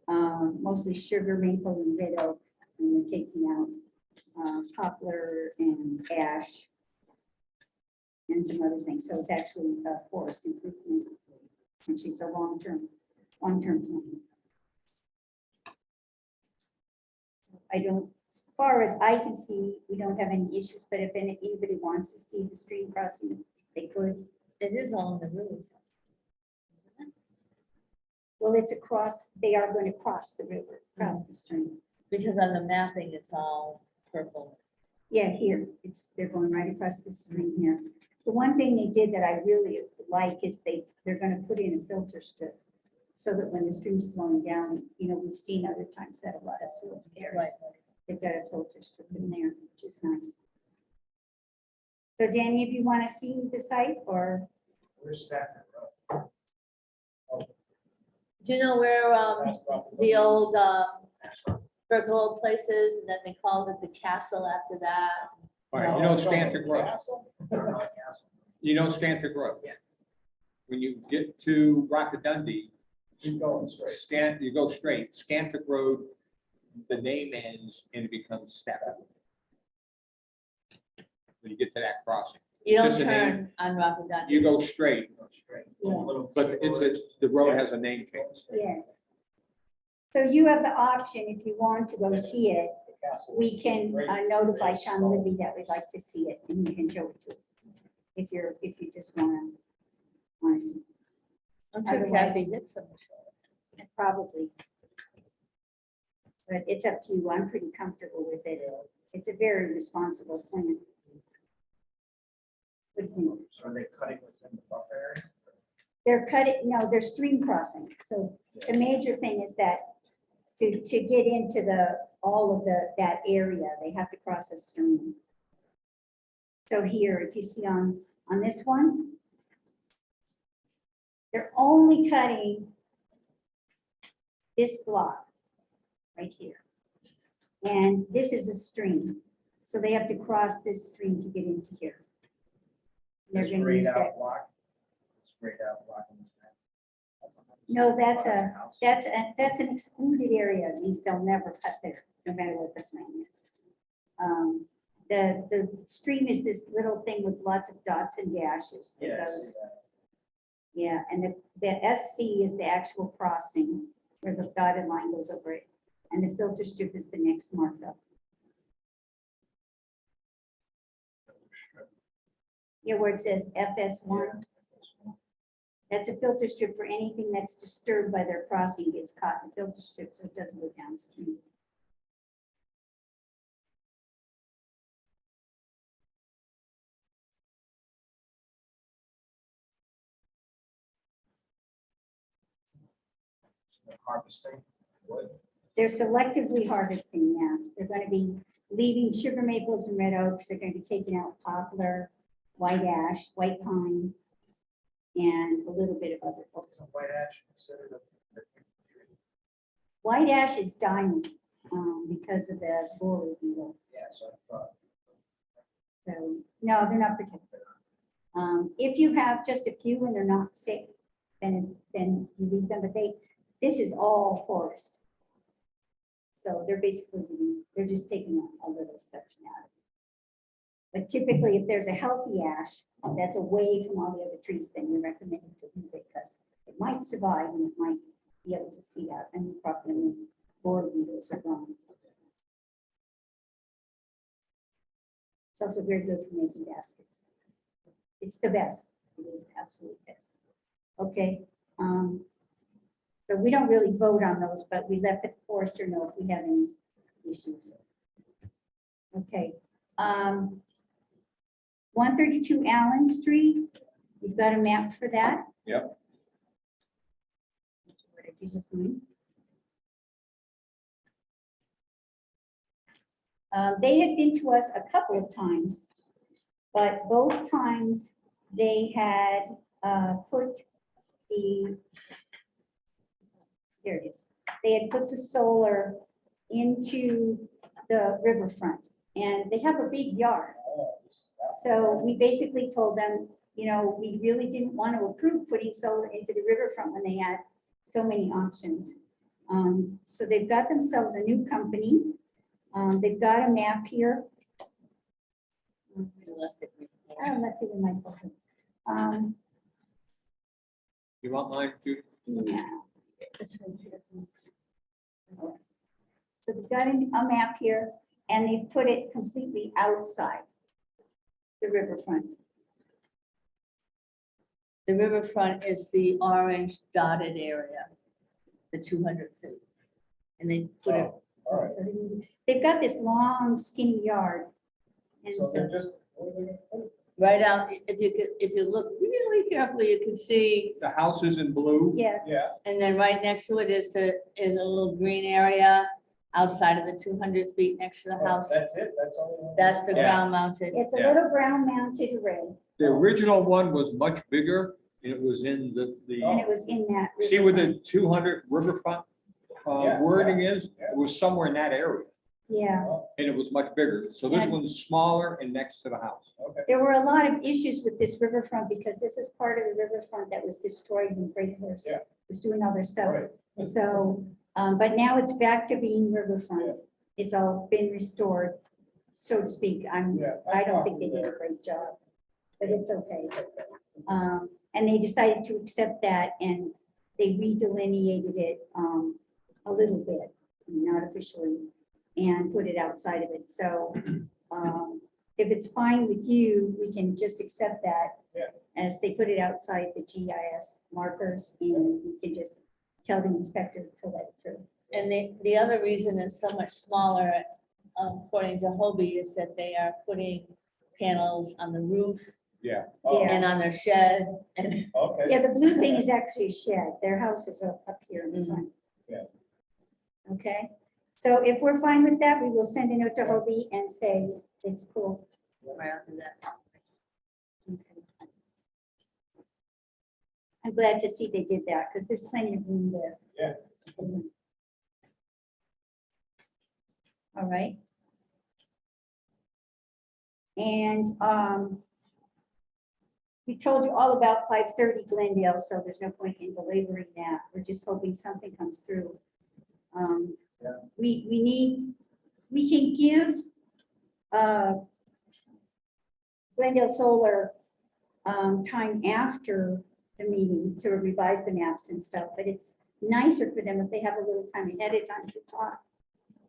mostly sugar maple and red oak, and they're taking out poplar and ash and some other things. So it's actually a forest improvement, which is a long-term plan. I don't, as far as I can see, we don't have any issues, but if anybody wants to see the stream crossing, they could. It is on the roof. Well, it's across, they are going to cross the river, cross the stream. Because on the mapping, it's all purple. Yeah, here, they're going right across the stream here. The one thing they did that I really like is they're gonna put in a filter strip so that when the stream's flowing down, we've seen other times that a lot of silt Right. areas. They've got a filter strip in there, which is nice. So Danny, if you want to see the site, or Where's Stafford Road? Do you know where That's probably- the old Bergold place is, and then they called it the castle after that? All right, you know Stanton Road. Castle? You know Stanton Road. Yeah. When you get to Rockadundy, Keep going straight. you go straight, Scantic Road, the name ends and it becomes Stafford. When you get to that crossing, You don't Just a turn on Rockadundy. you go straight, Go straight. Yeah. but the road has a name change. yeah. So you have the option, if you want to go see it, The castle. we can notify Sean Libby that we'd like to see it, and you can show it to us. If you just want to see, I'm sure Otherwise- Kathy Nixon will show us. probably. But it's up to you. I'm pretty comfortable with it. It's a very responsible plan. What do you think? So are they cutting within the buffer area? They're cutting, no, they're stream crossing. So the major thing is that to get into all of that area, they have to cross a stream. So here, if you see on this one, they're only cutting this block right here. And this is a stream. So they have to cross this stream to get into here. They're This gonna grayed use that. out block. This grayed out block. in this map. That's on No, that's an excluded area. It means they'll never cut there, no matter what the plan is. The stream is this little thing with lots of dots and dashes. that Yes. goes- Yeah, and the SC is the actual crossing where the dotted line goes over it. And the filter strip is the next markup. Yeah, where it says FS1, that's a filter strip for anything that's disturbed by their crossing gets caught in the filter strip, so it doesn't go downstream. Harvesting wood. They're selectively harvesting, yeah. They're going to be leaving sugar maples and red oaks. They're going to be taking out poplar, white ash, white pine, and a little bit of other oaks. Isn't white ash considered a tree? White ash is dying because of the borer beetle. Yeah, so I thought. So, no, they're not protected. If you have just a few and they're not sick, then you leave them, but this is all forest. So they're basically, they're just taking a little section out of it. But typically, if there's a healthy ash that's away from all the other trees, then you're recommended to leave it because it might survive and it might be able to see out and properly borer beetles are gone. It's also very good for making baskets. It's the best. It is the absolute best. Okay. So we don't really vote on those, but we let the forester know if we have any issues. Okay. 132 Allen Street. You've got a map for that? Yep. What I did with mine. They had been to us a couple of times, but both times they had put the, here it is. They had put the solar into the riverfront and they have a big yard. So we basically told them, you know, we really didn't want to approve putting solar into the riverfront when they had so many options. So they've got themselves a new company. They've got a map here. I left it in my phone. You want mine, Judy? Yeah. So they've got a map here and they put it completely outside the riverfront. The riverfront is the orange dotted area, the 200 feet. And they put it, All right, So they've got this long skinny yard. And so they're so, just, what are they gonna put? right out, if you look really carefully, you can see, The house is in blue. yeah, Yeah, and then right next to it is a little green area outside of the 200 feet next to the house. that's it, that's all. That's the Yeah. ground mounted. it's a Yeah. little ground mounted array The original one was much bigger and it was in and the, it was in that. see where riverfront. the 200 riverfront Yeah, wording is? yeah. It was somewhere in that area Yeah, and it was much bigger. So this And- one's smaller and next to the house. Okay, there were a lot of issues with this riverfront because this is part of the riverfront that was destroyed when Great Horse Yeah. was doing all their stuff. right. So, but now it's back to being riverfront. It's all been restored, so to speak. Yeah. I don't think they did a great job, but it's okay. And they decided to accept that and they redelineated it a little bit, not officially, and put it outside of it. So if it's fine with you, we can just accept that Yeah. as they put it outside the GIS markers and we can just tell the inspector to let it through. And the other reason it's so much smaller, according to Hobie, is that they are putting panels on the roof Yeah. Oh, Yeah. and on their shed. And Okay. Yeah, the blue thing is actually a shed. Their house is up here in the Mhm. front. Yeah. Okay, so if we're fine with that, we will send a note to Hobie and say it's cool. right after that. Okay. I'm glad to see they did that because there's plenty of room there. Yeah. All right. And we told you all about 530 Glendale, so there's no point in belaboring that. We're just hoping something comes through. Yeah. We can give Glendale Solar time after the meeting to revise the maps and stuff, but it's nicer for them if they have a little time ahead of time to talk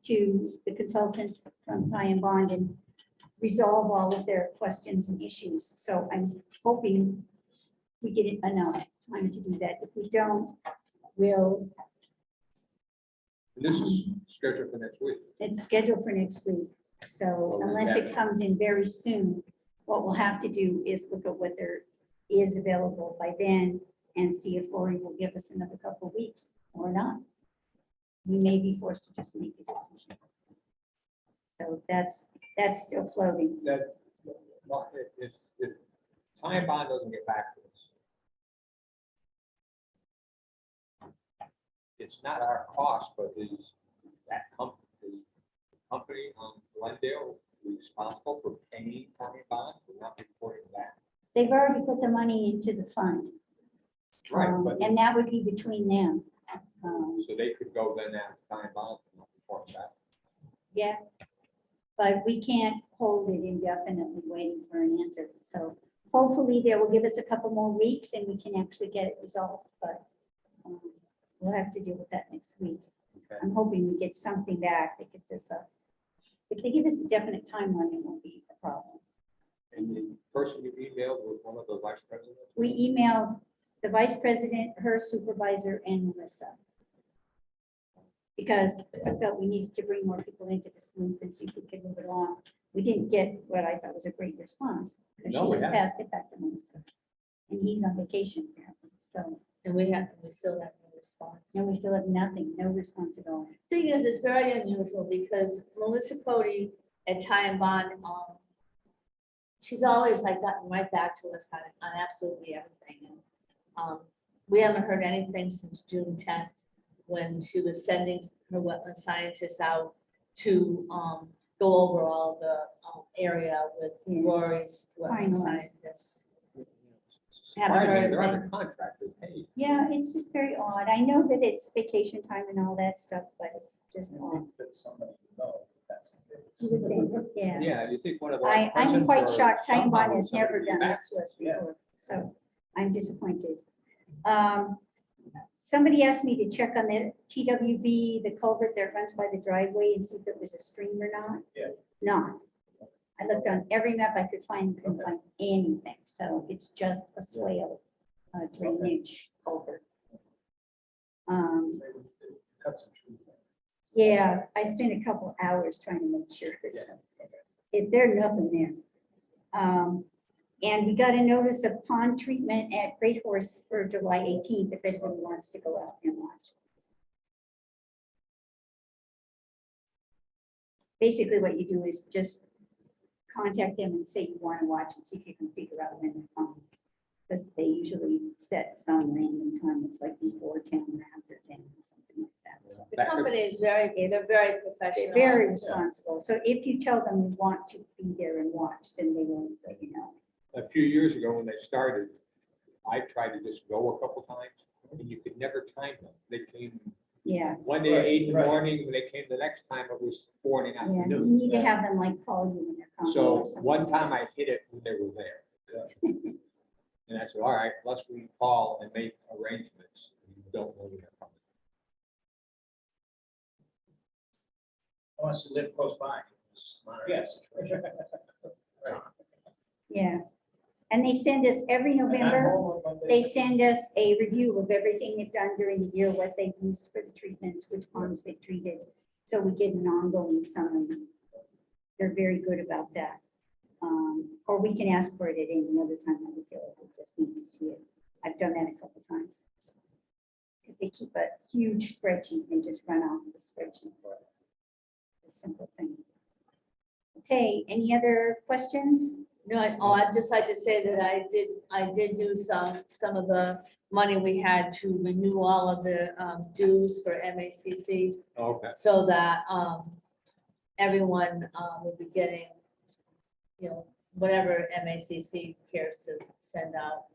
to the consultants from Ty and Bond and resolve all of their questions and issues. So I'm hoping we get enough time to do that. If we don't, we'll, And this is scheduled for next week. it's scheduled for next week. So unless it comes in very soon, what we'll have to do is look at what there is available by then and see if Lori will give us another couple of weeks or not. We may be forced to just make a decision. So that's still floating. That, well, if Time Bond doesn't get back to us, it's not our cost, but is that company, the company on Glendale responsible for paying Time Bond for not reporting that? They've already put the money into the fund. Right, but And that would be between them. so they could go then after Time Bond for not reporting that. Yeah. But we can't hold it indefinitely waiting for an answer. So hopefully they will give us a couple more weeks and we can actually get it resolved, but we'll have to deal with that next week. Okay. I'm hoping we get something back that gives us a, if they give us a definite timeline, it won't be a problem. And the person you emailed was one of the vice presidents? We emailed the vice president, her supervisor, and Melissa. Because I felt we needed to bring more people into this loop and see if we could move it along. We didn't get what I thought was a great response. Because No, she we just haven't. passed it back to Melissa. And he's on vacation apparently, so, And we still have no response. and we still have nothing, no response at all. Thing is, it's very unusual because Melissa Cody at Ty and Bond, she's always like gotten right back to us on absolutely everything. And we haven't heard anything since June 10th, when she was sending her wetland scientists out to go over all the area with Yeah. Rory's wetland Finalize. scientists. Haven't heard Surprisingly, they're anything. under contract, they paid. Yeah, it's just very odd. I know that it's vacation time and all that stuff, but it's just odd. That somebody would know that's the case. You would think, yeah. Yeah, you think one of the. I'm presidents quite or shocked. Time somehow Bond has never somebody done back. this to us Yeah. before, so I'm disappointed. Somebody asked me to check on the TWB, the culvert that runs by the driveway and see if it was a stream or not. Yeah. Not. I looked on every map I could find, couldn't find anything, so it's just a swale drainage culvert. They would cut some trees. Yeah, I spent a couple hours trying to make sure. If there's nothing there. And we got a notice of pond treatment at Great Horse for July 18th, if anybody wants to go out and watch. Basically, what you do is just contact them and say you want to watch and see if you can figure out when they're on. Because they usually set some random time, it's like before 10 or after 10 or something like that. So The company is very, they're very professional. they're very responsible. So if you tell them you want to be there and watch, then they will let you know. A few years ago when they started, I tried to just go a couple times and you could never time them. They came Yeah, one day at 8 in the Right. morning, when they came the next time, it was 4 in the yeah. You afternoon. need to have them like call you when they're coming. So or something. one time I hit it when they were there. And I said, all right, let's we call and make arrangements. You don't know when they're coming. Unless you live close by. Yes. Yeah. And they send us every November. They send us a review of everything they've done during the year, what they've used for the treatments, which ponds they've treated. So we get an ongoing summary. They're very good about that. Or we can ask for it at any other time that we feel like we just need to see it. I've done that a couple times. Because they keep a huge spreadsheet and just run off the spreadsheet for us. A simple thing. Okay, any other questions? No, I'd just like to say that I did use some of the money we had to renew all of the dues for MACC Okay. so that everyone will be getting, whatever MACC cares to send out.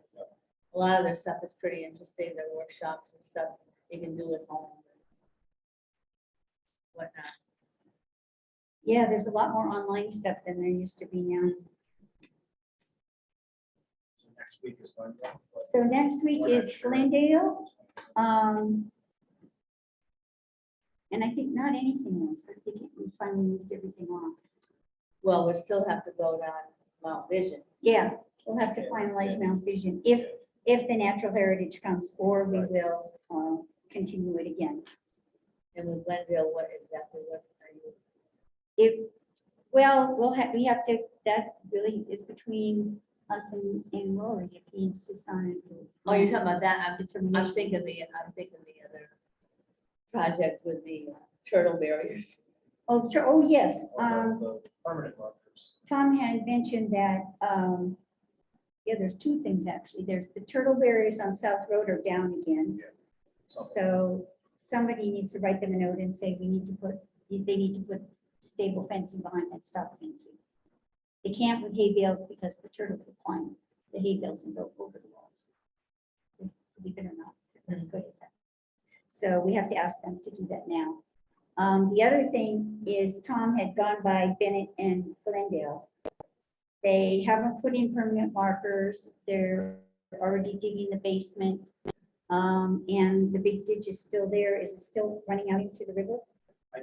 A lot of their stuff is pretty interesting, their workshops and stuff you can do at home. Whatnot. Yeah, there's a lot more online stuff than there used to be now. So next week is going to. So next week We're not is sure. Glendale. And I think not anything else. I think we finally moved everything off. Well, we still have to vote on Mount Vision. Yeah, we'll have to finalize Mount Vision if the natural heritage comes, or we Right. will continue it again. And with Glendale, what exactly, what are you? If, well, we have to, that really is between us and Rory, if he insists on it. Oh, you're talking about that, I'm Determination. thinking the other project with the turtle barriers. Oh, sure, oh, yes, The permanent markers. Tom had mentioned that, yeah, there's two things actually. There's the turtle barriers on South Road are down again. So somebody needs to write them a note and say, they need to put stable fencing behind that stop fencing. They can't with hay bales because the turtle will climb the hay bales and go over the walls. Believe it or not, they're very good at that. So we have to ask them to do that now. The other thing is Tom had gone by Bennett and Glendale. They haven't put in permanent markers. They're already digging the basement. And the big ditch is still there. Is it still running out into the river? I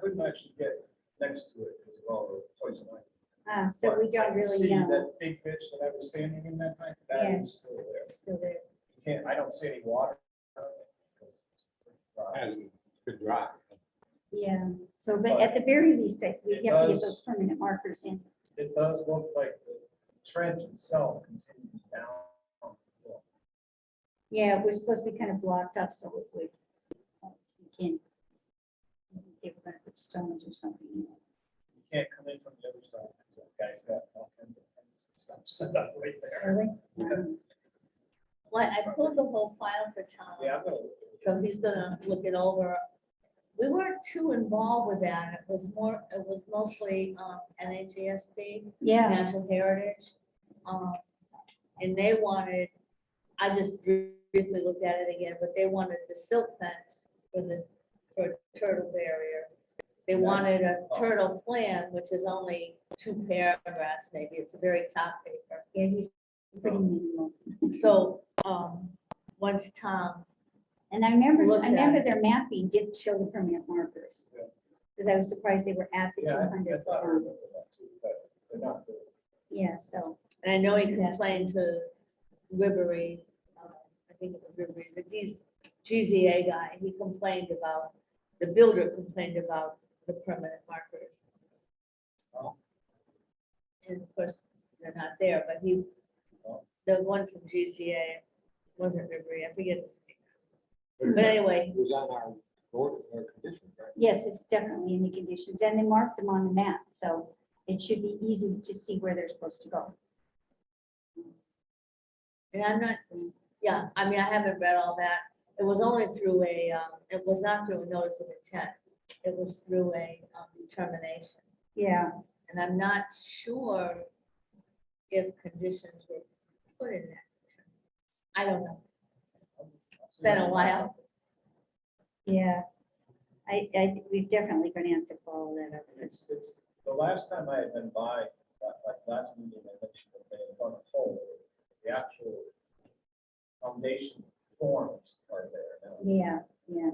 couldn't actually get next to it as well, poison ivy. So we But I don't can really see know. That big ditch that I was standing in that time, that Yeah. is still there. It's still there. You can't, I don't see any water. Hasn't been dry. Yeah. So, but at the very least, we It have to get does- those permanent markers in. It does look like the trench itself continues down. Yeah, it was supposed to be kind of blocked up so it would sink in. They were gonna put stones or something in it. You can't come in from the other side. because that guy's got all kinds of stuff set up right there. Really? Well, I pulled the whole file for Tom. Yeah, I'm gonna look at it. So he's gonna look it over. We weren't too involved with that. It was mostly NHESB, Yeah, Natural Heritage. And they wanted, I just briefly looked at it again, but they wanted the silk fence for turtle barrier. They wanted a turtle plan, which is only 2 paragraphs, maybe. It's a very top paper. yeah, he's pretty minimal. So, once Tom, And I remember Looks at it. their mapping did show the permanent markers. Yeah. Because I was surprised they were at the Yeah, I 200. thought I remember that too, but they're not there. Yeah, so, and I know he Yes. complained to Ribery, I think it was Ribery, the GZA guy, he complained about, the builder complained about the permanent markers. Oh. And of course, they're not there, but Oh. the one from GZA wasn't Ribery, I forget his name. But anyway, It was on our order, our condition, right? yes, it's definitely in the conditions and they marked them on the map. So it should be easy to see where they're supposed to go. and I'm not, yeah, I mean, I haven't read all that. It was only through it was not through a notice of intent. It was through a determination. Yeah, And I'm not sure if conditions were put in that. I don't know. It's been a while. yeah. We're definitely gonna have to follow that up. It's, the last time I had been by, like last meeting, I mentioned that they had done a hole, the actual foundation forms are there now. Yeah, yeah,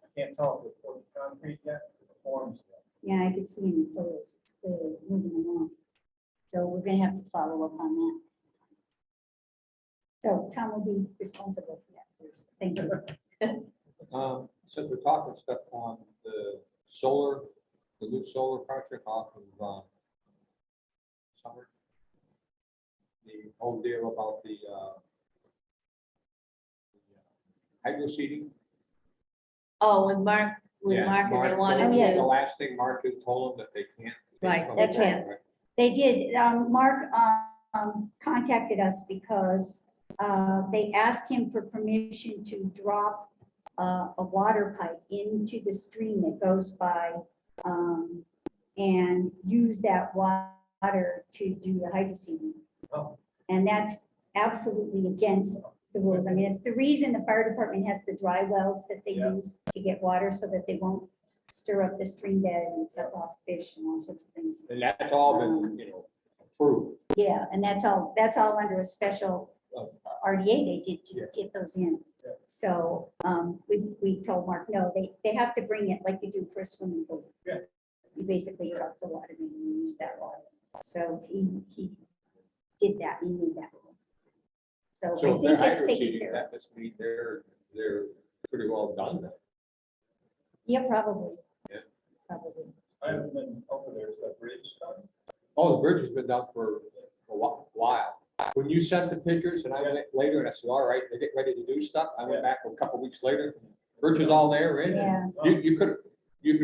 I can't tell if they're poured concrete yet, but the forms. are. yeah, I could see in the photos, it's clearly moving along. So we're gonna have to follow up on that. So Tom will be responsible for that first. Thank you. So we're talking stuff on the solar, the new solar project off of Summer. The whole deal about the hydro seeding. Oh, with Mark, Yeah, and they Mark wanted told- Oh, yes. The to, last thing Mark had told them that they can't. Right, that's right. They did, Mark contacted us because they asked him for permission to drop a water pipe into the stream that goes by and use that water water to do the hydro seeding. Oh. And that's absolutely against the rules. I mean, it's the reason the fire department has the dry wells that they Yeah. use to get water so that they won't stir up the stream bed and suck off fish and all sorts of things. And that's all been, approved. Yeah, and that's all under a special RDA they did to Yeah. get those in. Yeah. So, we told Mark, no, they have to bring it like you do for a swimming pool. Yeah. You basically drop the water main and use that water. So he did that, he knew that. So So I if they're think it's hydro taken seeding, care of. that must mean they're pretty well done then. Yeah, probably. Yeah. Probably. I haven't been over there, is that bridge done? Oh, the bridge has been done for a while. When you sent the pictures and I went later and I said, all right, they're getting ready to do stuff. I went back a couple weeks later, bridge is all there in. Yeah. You could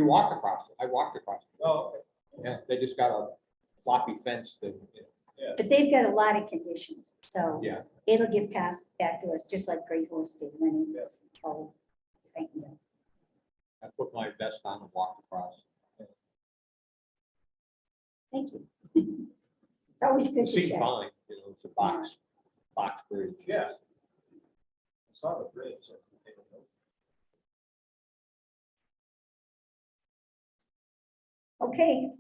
walk across it. I walked across it. Oh, okay. Yeah, they just got a floppy fence that, But they've got a lot of conditions, so yeah. it'll get passed back to us, just like Great Horse did when it Yes. was all tightened up. I put my vest on and walked across. Thank you. It's always good It to seemed check. fine, it's a box bridge. Yeah. I saw the bridge. I can take a look. Okay,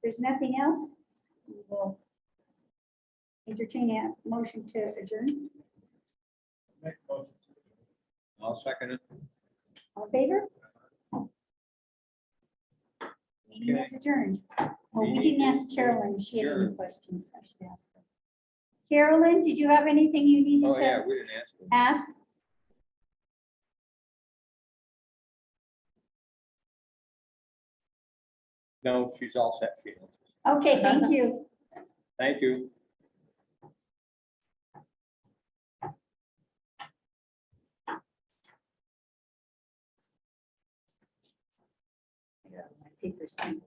there's nothing else. We will entertain a motion to adjourn. Make a motion. I'll second it. All in favor? Meeting is adjourned. Oh, we didn't ask Carolyn if she had any Adjourned. questions. I should ask her. Carolyn, did you have anything you needed Oh, to yeah, we didn't ask them. ask? No, she's all set, she knows. Okay, thank you. Thank you. My paper's too.